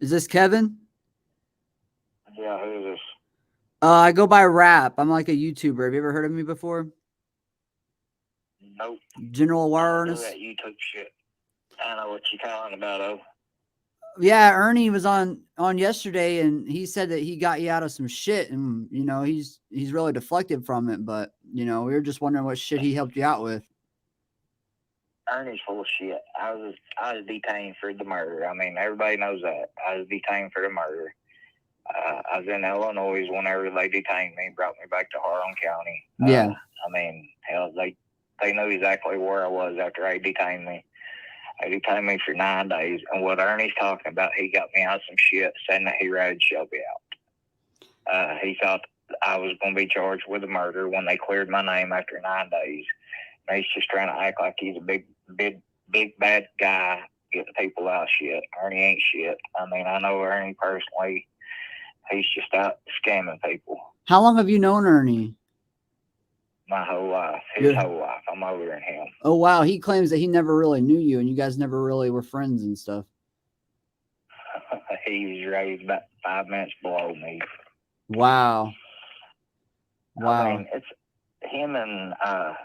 Is this Kevin? Yeah, who is this? I go by Rap. I'm like a YouTuber. Have you ever heard of me before? Nope. General I don't do Awareness. that YouTube shit. I know what you're talking about, oh. Yeah, Ernie was on yesterday, and he said that he got you out of some shit, and he's really deflected from it. But we were just wondering what shit he helped you out with. Ernie's full of shit. I was detained for the murder. I mean, everybody knows that. I was detained for the murder. I was in Illinois whenever they detained me, brought me back to Harlan County. Yeah, I mean, hell, they knew exactly where I was after they detained me. They detained me for 9 days, and what Ernie's talking about, he got me out of some shit, saying that he ratted Shelby out. He thought I was going to be charged with a murder when they cleared my name after 9 days. And he's just trying to act like he's a big bad guy getting people out of shit. Ernie ain't shit. I mean, I know Ernie personally. He's just out scamming people. how long have you known Ernie? My whole life, his whole life. I'm older than him. Oh wow, he claims that he never really knew you, and you guys never really were friends and stuff. He was raised about 5 minutes below me. Wow. I mean, it's him and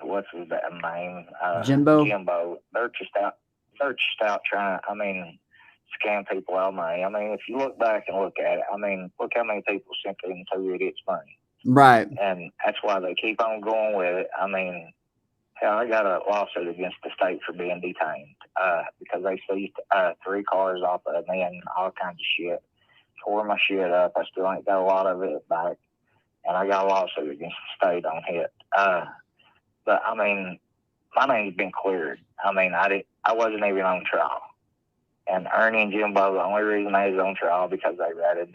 what's his name? Jimbo. Jimbo. They're just out trying. I mean, scam people out of money. I mean, if you look back and look at it, I mean, look how many people sent them two idiots money. Right. And that's why they keep on going with it. I mean, hell, I got a lawsuit against the state for being detained because they seized 3 cars off of me and all kinds of shit. Tore my shit up. I still ain't got a lot of it back. And I got a lawsuit against the state on it. But, I mean, my name's been cleared. I mean, I wasn't even on trial. And Ernie and Jimbo, the only reason they was on trial because they ratted,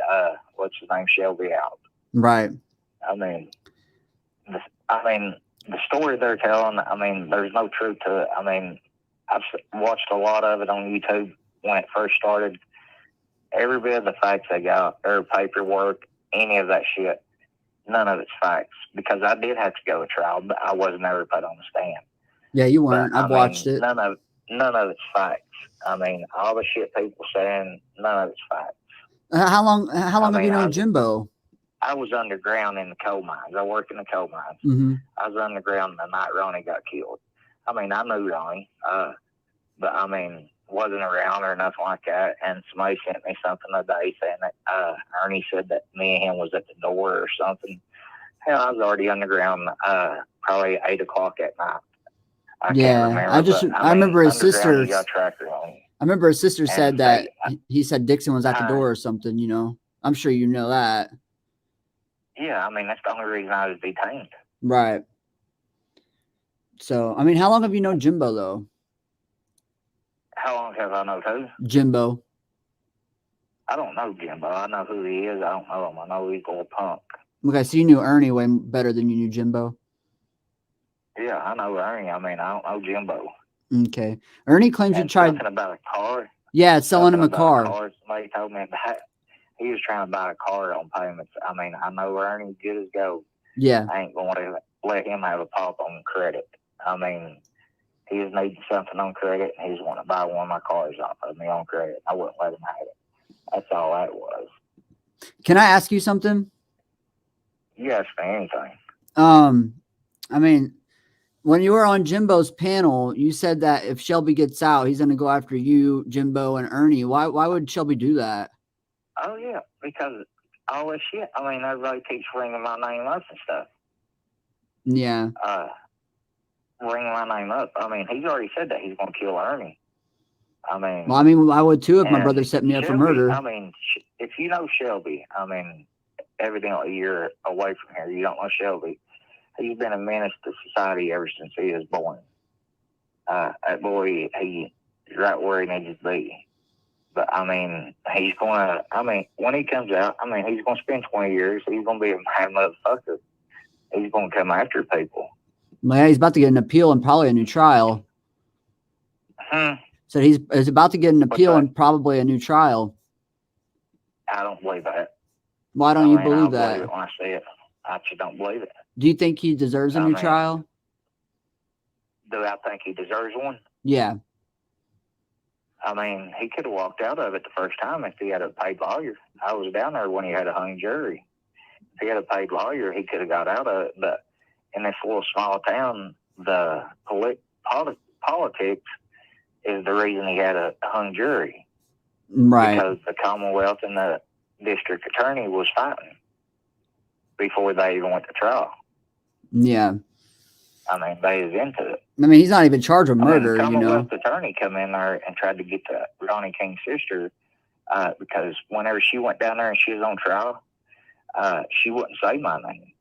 what's his name, Shelby out. Right. I mean, the story they're telling, I mean, there's no truth to it. I mean, I've watched a lot of it on YouTube when it first started. Every bit of the facts they got, or paperwork, any of that shit, none of it's facts. Because I did have to go to trial, but I wasn't ever put on the stand. Yeah, you weren't. I've watched it. None of it's facts. I mean, all the shit people saying, none of it's facts. How long have you known Jimbo? I was underground in the coal mines. I worked in the coal mines. Mm-hmm. I was underground the night Ronnie got killed. I mean, I knew Ronnie, but I mean, wasn't around or nothing like that. And somebody sent me something today saying that Ernie said that me and him was at the door or something. Hell, I was already underground probably 8 o'clock at night. I can't remember. I remember his sister. Got tracker on. I remember his sister said that he said Dixon was at the door or something. I'm sure you know that. Yeah, I mean, that's the only reason I was detained. Right. So, I mean, how long have you known Jimbo, though? How long have I known who? Jimbo. I don't know Jimbo. I know who he is. I don't know him. I know he's a little punk. Okay, so you knew Ernie way better than you knew Jimbo? Yeah, I know Ernie. I mean, I don't know Jimbo. Okay. Ernie claims you tried... Something about a car? Yeah, selling him a car. Somebody told me about he was trying to buy a car on payments. I mean, I know Ernie's good as gold. Yeah. I ain't going to let him have a pop on credit. I mean, he was needing something on credit, and he was wanting to buy one of my cars off of me on credit. I wouldn't let him have it. That's all that was. Can I ask you something? You ask me anything. I mean, when you were on Jimbo's panel, you said that if Shelby gets out, he's going to go after you, Jimbo, and Ernie. Why would Shelby do that? Oh, yeah, because all this shit. I mean, everybody keeps ringing my name up and stuff. Yeah. Ringing my name up. I mean, he's already said that he's going to kill Ernie. I mean... Well, I mean, I would too if my brother set me up for murder. I mean, if you know Shelby, I mean, evidently you're away from here. You don't know Shelby. He's been a menace to society ever since he was born. That boy, he's right where he needs to be. But, I mean, he's going to, I mean, when he comes out, I mean, he's going to spend 20 years. He's going to be a mad motherfucker. He's going to come after people. Well, yeah, he's about to get an appeal and probably a new trial. So he's about to get an appeal and probably a new trial. I don't believe that. Why don't you believe that? Believe it when I see it. I just don't believe it. Do you think he deserves a new trial? Do I think he deserves one? Yeah. I mean, he could have walked out of it the first time if he had a paid lawyer. I was down there when he had a hung jury. If he had a paid lawyer, he could have got out of it. But in this little small town, the politics is the reason he had a hung jury. Right. Because the Commonwealth and the district attorney was fighting before they even went to trial. Yeah. I mean, they was into it. I mean, he's not even charged with murder, the Commonwealth you know. attorney come in there and tried to get to Ronnie King's sister because whenever she went down there and she was on trial, she wouldn't say my name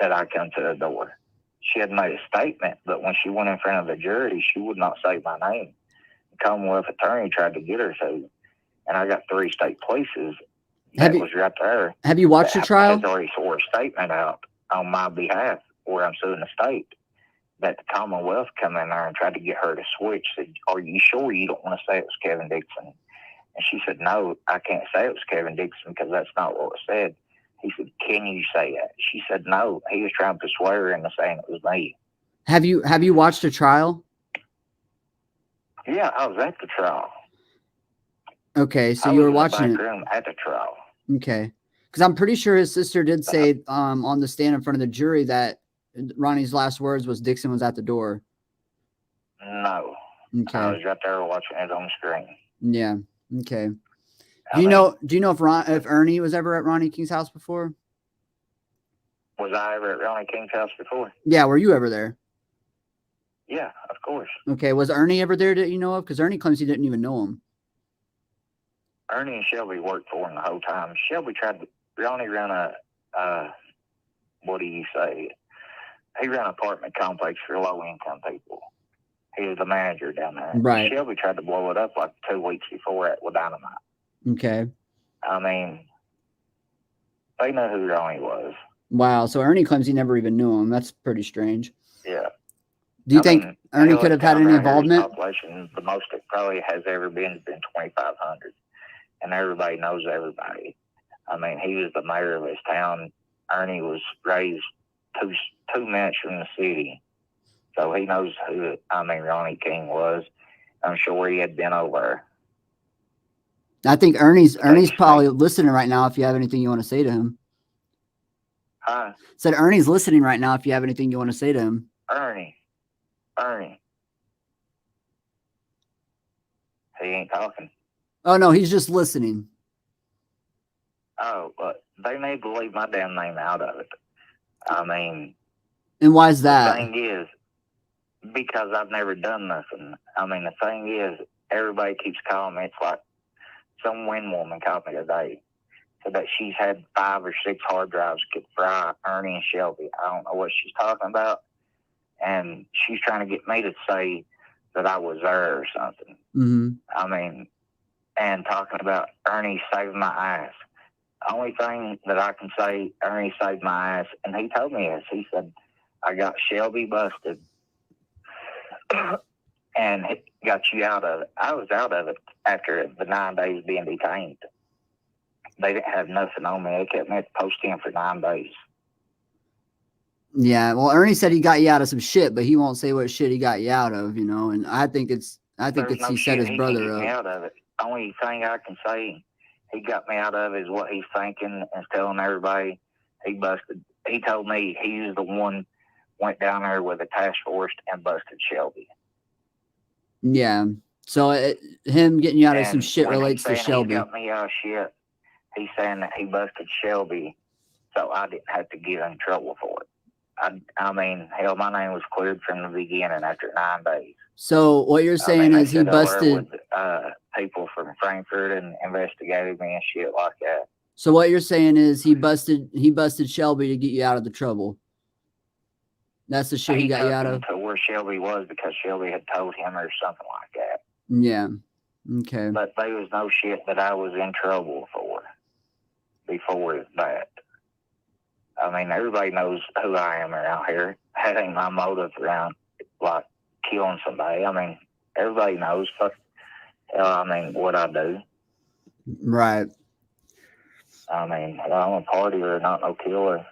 that I come to the door. She had made a statement, but when she went in front of the jury, she would not say my name. The Commonwealth attorney tried to get her to, and I got 3 state polices that was right there. Have you watched the trial? Has already swore a statement out on my behalf where I'm suing the state. That the Commonwealth come in there and tried to get her to switch. Said, "Are you sure you don't want to say it was Kevin Dixon?" And she said, "No, I can't say it was Kevin Dixon because that's not what was said." He said, "Can you say it?" She said, "No." He was trying to persuade her into saying it was me. Have you watched the trial? Yeah, I was at the trial. Okay, so you were watching it at the trial. Okay, because I'm pretty sure his sister did say on the stand in front of the jury that Ronnie's last words was Dixon was at the door. No. Okay. I was right there watching it on the screen. Yeah. Okay. Do you know if Ernie was ever at Ronnie King's house before? Was I ever at Ronnie King's house before? Yeah. Were you ever there? Yeah, of course. Okay. Was Ernie ever there that you know of? Because Ernie claims he didn't even know him. Ernie and Shelby worked for him the whole time. Ronnie ran what do you say? He ran an apartment complex for low-income people. He was the manager down there. Right. Shelby tried to blow it up like 2 weeks before it with dynamite. Okay. I mean, they know who Ronnie was. Wow. So Ernie claims he never even knew him. That's pretty strange. Yeah. Do you think Ernie could have had any involvement? Population, the most it probably has ever been 2,500. And everybody knows everybody. I mean, he was the mayor of his town. Ernie was raised two minutes from the city. So he knows who, Ronnie King was. I'm sure he had been over. I think Ernie's probably listening right now if you have anything you want to say to him. Huh? Said Ernie's listening right now if you have anything you want to say to him. Ernie. He ain't talking. Oh, no, he's just listening. Oh, but they need to leave my damn name out of it. I mean... And why is that? The thing is, because I've never done nothing. I mean, the thing is, everybody keeps calling me. It's like some wind woman called me today. Said that she's had 5 or 6 hard drives could fry Ernie and Shelby. I don't know what she's talking about. And she's trying to get me to say that I was there or something. Mm-hmm. I mean, and talking about Ernie saving my ass. The only thing that I can say, Ernie saved my ass, and he told me this. He said, I got Shelby busted and got you out of it. I was out of it after the 9 days being detained. They didn't have nothing on me. They kept me at the post in for 9 days. Yeah, well, Ernie said he got you out of some shit, but he won't say what shit he got you out of, you know. And I think it's he set his brother up. Me out of it. The only thing I can say he got me out of is what he's thinking and telling everybody. He told me he was the one went down there with a task force and busted Shelby. Yeah. So him getting you out of some shit relates to Shelby. He got me out of shit. He's saying that he busted Shelby, so I didn't have to get in trouble for it. I mean, hell, my name was cleared from the beginning after 9 days. So what you're saying is he busted with, people from Frankfurt and investigated me and shit like that. So what you're saying is he busted Shelby to get you out of the trouble. That's the shit he got you out of. To where Shelby was because Shelby had told him or something like that. Yeah. Okay. But there was no shit that I was in trouble for before that. I mean, everybody knows who I am around here. That ain't my motive around, like, killing somebody. I mean, everybody knows what I do. Right. I mean, I'm a partier, not no killer.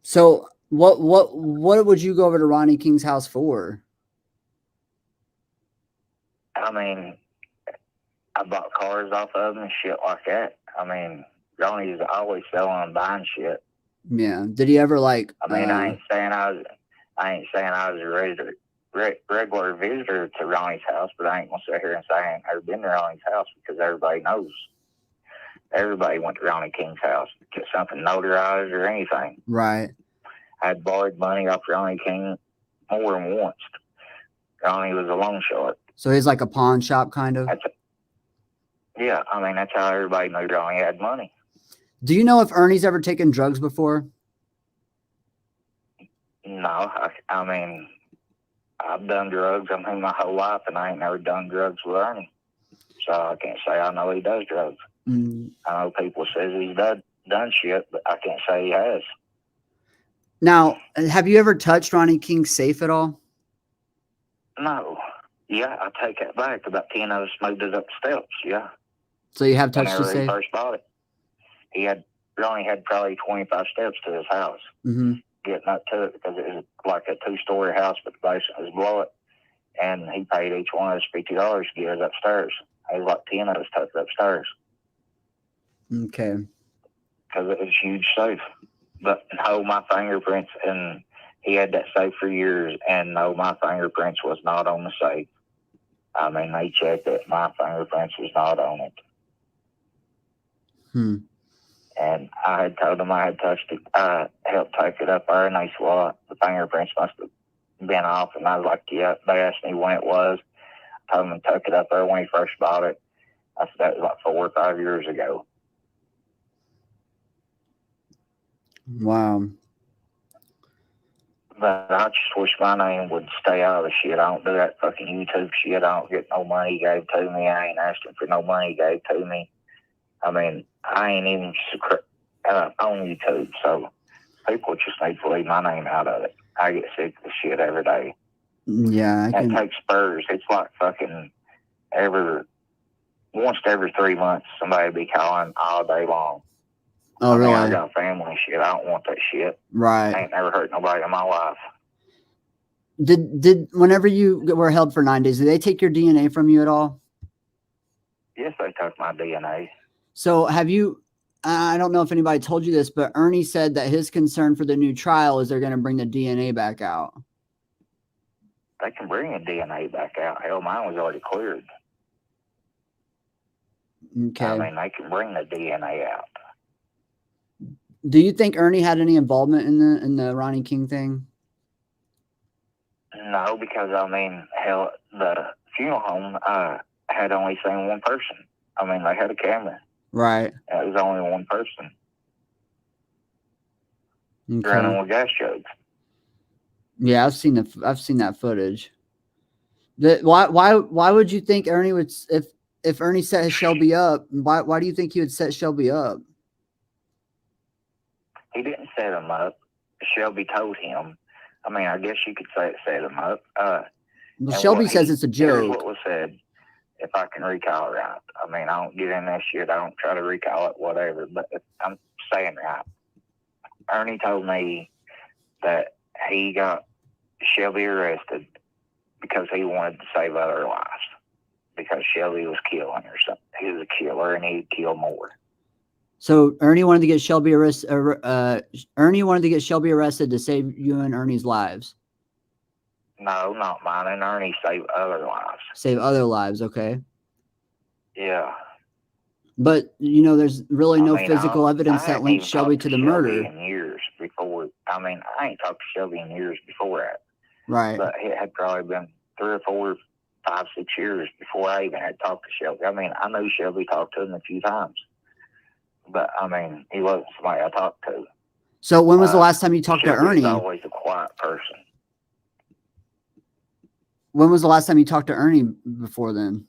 So what would you go over to Ronnie King's house for? I mean, I bought cars off of him and shit like that. I mean, Ronnie's always selling and buying shit. Yeah. Did he ever like? I mean, I ain't saying I was a regular visitor to Ronnie's house, but I ain't gonna sit here and say I ain't never been to Ronnie's house because everybody knows. Everybody went to Ronnie King's house to get something notarized or anything. Right. I had borrowed money off Ronnie King more than once. Ronnie was a loan shark. So he's like a pawn shop kind of. Yeah, I mean that's how everybody knew Ronnie had money. Do you know if Ernie's ever taken drugs before? No, I mean I've done drugs. I mean my whole life, and I ain't never done drugs with Ernie, so I can't say I know he does drugs. Mm. I know people says he's done shit, but I can't say he has. Now, have you ever touched Ronnie King's safe at all? No. Yeah, I take that back. About 10 of us moved it up the steps. Yeah. So you have touched his Whenever he safe? first bought it, Ronnie had probably 25 steps to his house. Mm-hmm. Getting up to it because it was like a 2-story house, but the basement was below it, and he paid each one of us $50 to get us upstairs. There was like 10 of us took it upstairs. Okay. Because it was a huge safe. But no, my fingerprints, and he had that safe for years, and no, my fingerprints was not on the safe. I mean, they checked it. My fingerprints was not on it. And I had told them I had touched it, helped take it up there, and they said, well, the fingerprints must have been off. And I was like, yeah. They asked me when it was. I told them I took it up there when he first bought it. I said that was like 4 or 5 years ago. Wow. But I just wish my name would stay out of the shit. I don't do that fucking YouTube shit. I don't get no money gave to me. I ain't asking for no money gave to me. I mean, I ain't even on YouTube, so people just need to leave my name out of it. I get sick of the shit every day. Yeah, It takes spurs. It's like fucking once every 3 months, somebody be calling all day long. Oh, really? I got family and shit. I don't want that shit. Right. I ain't never hurt nobody in my life. Did whenever you were held for 9 days, did they take your DNA from you at all? Yes, they took my DNA. So have you, I don't know if anybody told you this, but Ernie said that his concern for the new trial is they're going to bring the DNA back out. They can bring the DNA back out. Hell, mine was already cleared. Okay. I mean, they can bring the DNA out. Do you think Ernie had any involvement in the Ronnie King thing? No, because I mean, hell, the funeral home had only seen one person. I mean, they had a camera. Right. It was only one person. Okay. Running with gas jugs. Yeah, I've seen that footage. Why would you think Ernie would, if Ernie set Shelby up? Why do you think he would set Shelby up? He didn't set him up. Shelby told him. I mean, I guess you could say it set him up. Well, Shelby says it's a joke. Here's what was said, if I can recall right. I mean, I don't get in that shit. I don't try to recall it, whatever. But if I'm saying right. Ernie told me that he got Shelby arrested because he wanted to save other lives. Because Shelby was killing or something. He was a killer and he'd kill more. So Ernie wanted to get Shelby arrested. Ernie wanted to get Shelby arrested to save you and Ernie's lives. No, not mine. And Ernie saved other lives. Save other lives, okay. Yeah. But you know, there's really no physical evidence that links Shelby to the murder. In years before, I mean, I ain't talked to Shelby in years before that. Right. But it had probably been 3 or 4, 5, 6 years before I even had talked to Shelby. I mean, I knew Shelby talked to him a few times. But, I mean, he wasn't somebody I talked to. So when was the last time you talked to Ernie? He was always a quiet person. When was the last time you talked to Ernie before then?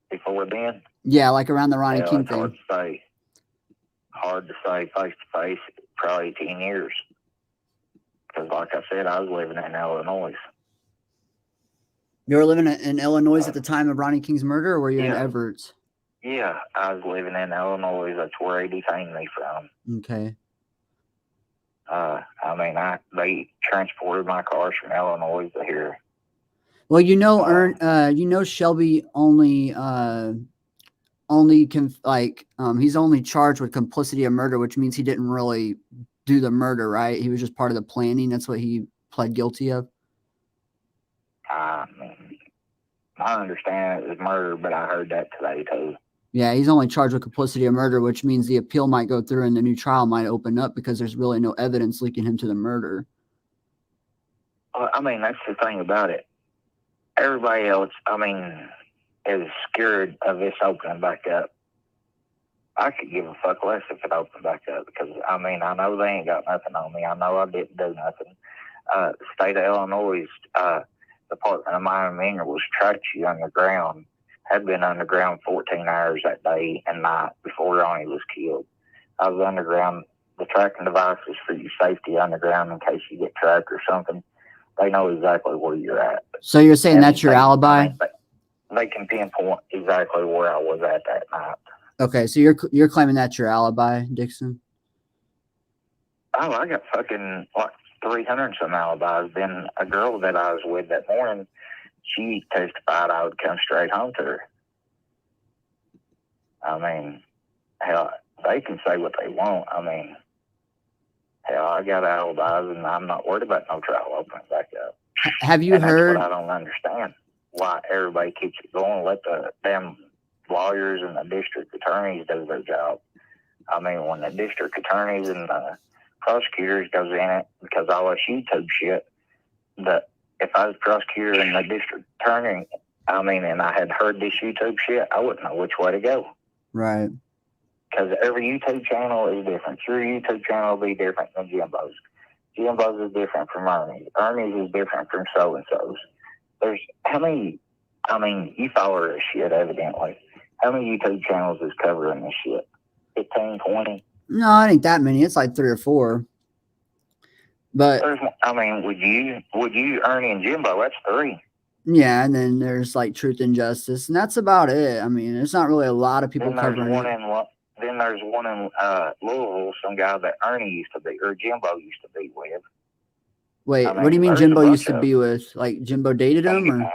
Before then? Yeah, like around the Ronnie King thing. Hard to say. Hard to say face to face. Probably 10 years. Because, like I said, I was living in Illinois. You were living in Illinois at the time of Ronnie King's murder, or were you in Everett? Yeah, I was living in Illinois. That's where he detained me from. Okay. I mean, they transported my cars from Illinois to here. Well, Shelby only can he's only charged with complicity of murder, which means he didn't really do the murder, right? He was just part of the planning. That's what he pled guilty of. I mean, I understand it was murder, but I heard that today too. Yeah, he's only charged with complicity of murder, which means the appeal might go through and the new trial might open up because there's really no evidence linking him to the murder. I mean, that's the thing about it. Everybody else, is scared of this opening back up. I could give a fuck less if it opened back up because, I know they ain't got nothing on me. I know I didn't do nothing. The state of Illinois, Department of Mine and Minerals tracked you underground, had been underground 14 hours that day and night before Ronnie was killed. I was underground. The tracking devices for your safety underground in case you get tracked or something. They know exactly where you're at. So you're saying that's your alibi? They can pinpoint exactly where I was at that night. Okay, so you're claiming that's your alibi, Dixon? Oh, I got fucking 300 some alibis. Then a girl that I was with that morning, she testified I would come straight home to her. Hell, they can say what they want. Hell, I got alibis, and I'm not worried about no trial opening back up. Have you heard? That's what I don't understand. Why everybody keeps it going. Let the damn lawyers and the district attorneys do their job. When the district attorneys and the prosecutors goes in it, because all this YouTube shit, that if I was prosecutor and the district attorney, and I had heard this YouTube shit, I wouldn't know which way to go. Right. Because every YouTube channel is different. Your YouTube channel will be different than Jimbo's. Jimbo's is different from Ernie's. Ernie's is different from so-and-so's. There's how many, you follow this shit evidently. How many YouTube channels is covering this shit? 15, 20? No, it ain't that many. It's like 3 or 4. But would you Ernie and Jimbo? That's 3. Yeah, and then there's like Truth and Justice, and that's about it. There's not really a lot of people covering it. Then there's one in Louisville, some guy that Ernie used to be, or Jimbo used to be with. Wait, what do you mean Jimbo used to be with? Like Jimbo dated him, or?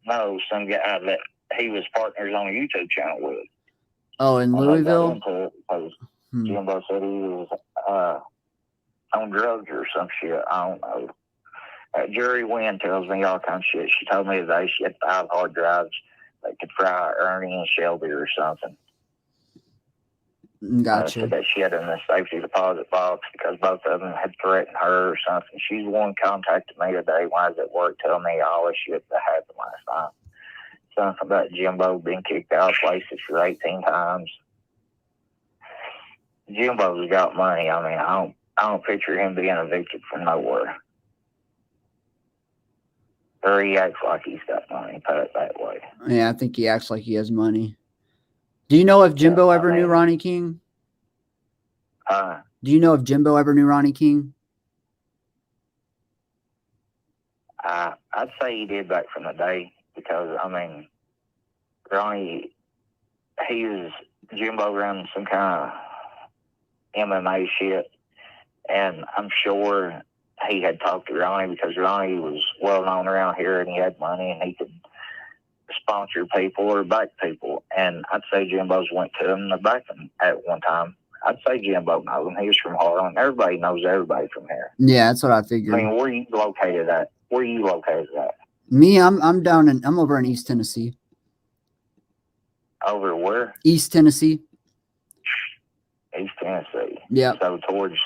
No, some guy that he was partners on a YouTube channel with. Oh, in Louisville? Jimbo said he was on drugs or some shit. I don't know. Jerry Wynn tells me all kinds of shit. She told me today she had 5 hard drives that could fry Ernie and Shelby or something. Gotcha. Said that she had in the safety deposit box because both of them had threatened her or something. She's the one contacted me today when I was at work telling me all the shit that happened last night. Something about Jimbo being kicked out of places for 18 times. Jimbo's got money. I don't picture him being evicted from nowhere. Or he acts like he's got money, put it that way. Yeah, I think he acts like he has money. Do you know if Jimbo ever knew Ronnie King? Do you know if Jimbo ever knew Ronnie King? I'd say he did back from the day because, Ronnie, Jimbo ran some kind of MMA shit, and I'm sure he had talked to Ronnie because Ronnie was well known around here and he had money and he could sponsor people or back people. And I'd say Jimbo's went to him and backed him at one time. I'd say Jimbo knows him. He was from Harlan. Everybody knows everybody from here. Yeah, that's what I figured. Where are you located at? Me, I'm over in East Tennessee. Over where? East Tennessee. East Tennessee. Yeah. So towards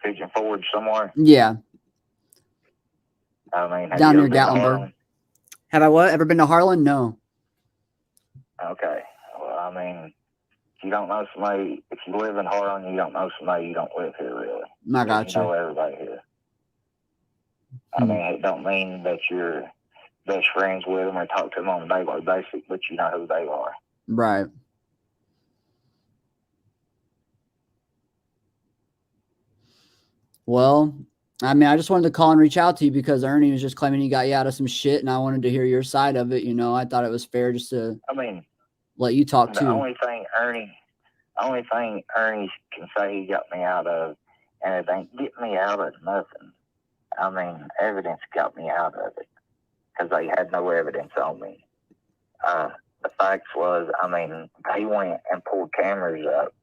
Pigeon Forge somewhere? Yeah. Down near Gatlinburg. Have I ever been to Harlan? No. Okay. Well, if you don't know somebody, if you live in Harlan, you don't know somebody, you don't live here really. I got you. You know everybody here. It don't mean that you're best friends with them or talk to them on a daily basis, but you know who they are. Right. Well, I just wanted to call and reach out to you because Ernie was just claiming he got you out of some shit, and I wanted to hear your side of it. I thought it was fair just to let you talk too. The only thing Ernie can say he got me out of, and it ain't get me out of nothing. Evidence got me out of it. because they had no evidence on me. The facts was, I mean, they went and pulled cameras up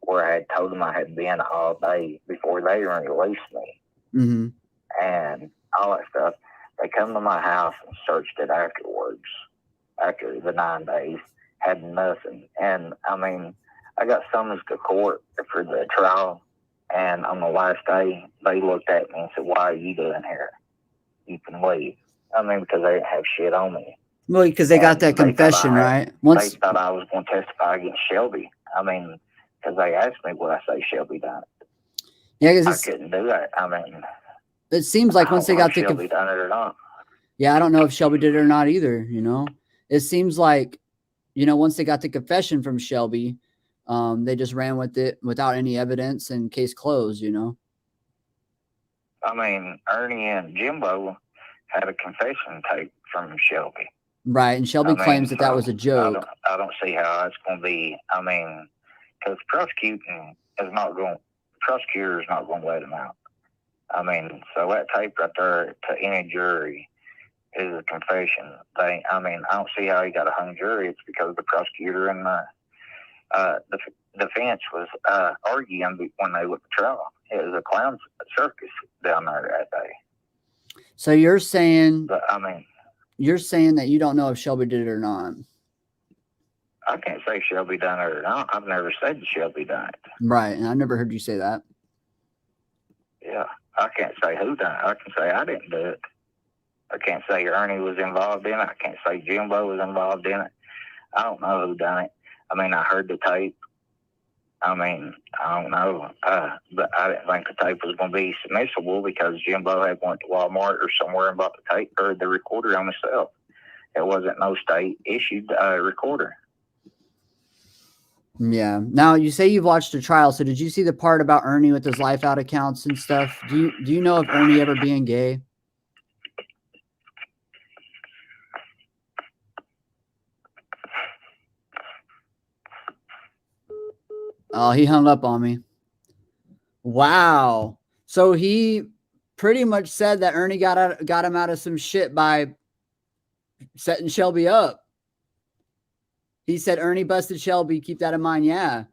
where I had told them I had been all day before they released me. Mm-hmm. And all that stuff. They come to my house and searched it afterwards, after the 9 days, had nothing. And I mean, I got summoned to court for the trial, and on the last day, they looked at me and said, "Why are you doing here? You can leave." I mean, because they didn't have shit on me. Well, because they got that confession, right? They thought I was going to testify against Shelby. I mean, because they asked me, would I say Shelby done it? Yeah, I couldn't do that. I mean, it seems like once they got the Shelby done it or not. Yeah, I don't know if Shelby did it or not either. You know, it seems like, you know, once they got the confession from Shelby, they just ran with it without any evidence and case closed. You know. I mean, Ernie and Jimbo had a confession tape from Shelby. Right, and Shelby claims that was a joke. I don't see how that's going to be. I mean, because prosecutor is not going to let him out. I mean, so that tape right there to any jury is a confession. I don't see how he got a hung jury. It's because the prosecutor and the defense was arguing when they went to trial. It was a clown circus down there that day. So you're saying, but, I mean, you're saying that you don't know if Shelby did it or not. I can't say Shelby done it or not. I've never said Shelby done it. Right, and I never heard you say that. Yeah, I can't say who done it. I can say I didn't do it. I can't say Ernie was involved in it. I can't say Jimbo was involved in it. I don't know who done it. I mean, I heard the tape. I mean, I don't know. But I didn't think the tape was going to be submissible because Jimbo had went to Walmart or somewhere and bought the tape or the recorder on himself. It wasn't no state issued recorder. Yeah. Now you say you've watched the trial. So did you see the part about Ernie with his life out accounts and stuff? Do you know of Ernie ever being gay? Oh, he hung up on me. Wow. So he pretty much said that Ernie got him out of some shit by setting Shelby up. He said Ernie busted Shelby. Keep that in mind. Yeah.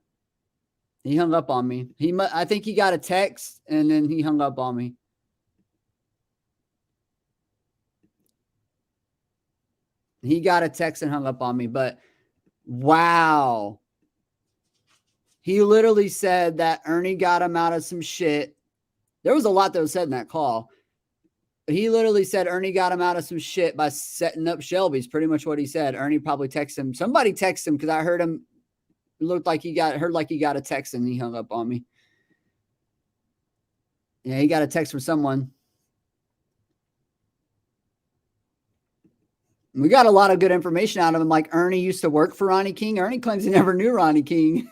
He hung up on me. I think he got a text and then he hung up on me. He got a text and hung up on me, but wow. He literally said that Ernie got him out of some shit. There was a lot that was said in that call. He literally said Ernie got him out of some shit by setting up Shelby's pretty much what he said. Ernie probably texted him. Somebody texted him because I heard him. It looked like he got a text and he hung up on me. Yeah, he got a text from someone. We got a lot of good information out of him. Like Ernie used to work for Ronnie King. Ernie claims he never knew Ronnie King.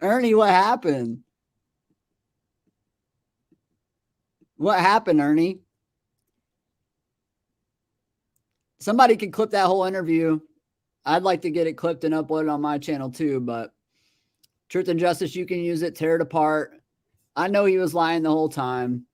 Ernie, what happened? What happened, Ernie? Somebody can clip that whole interview. I'd like to get it clipped and uploaded on my channel too, but Truth and Justice, you can use it, tear it apart. I know he was lying the whole time.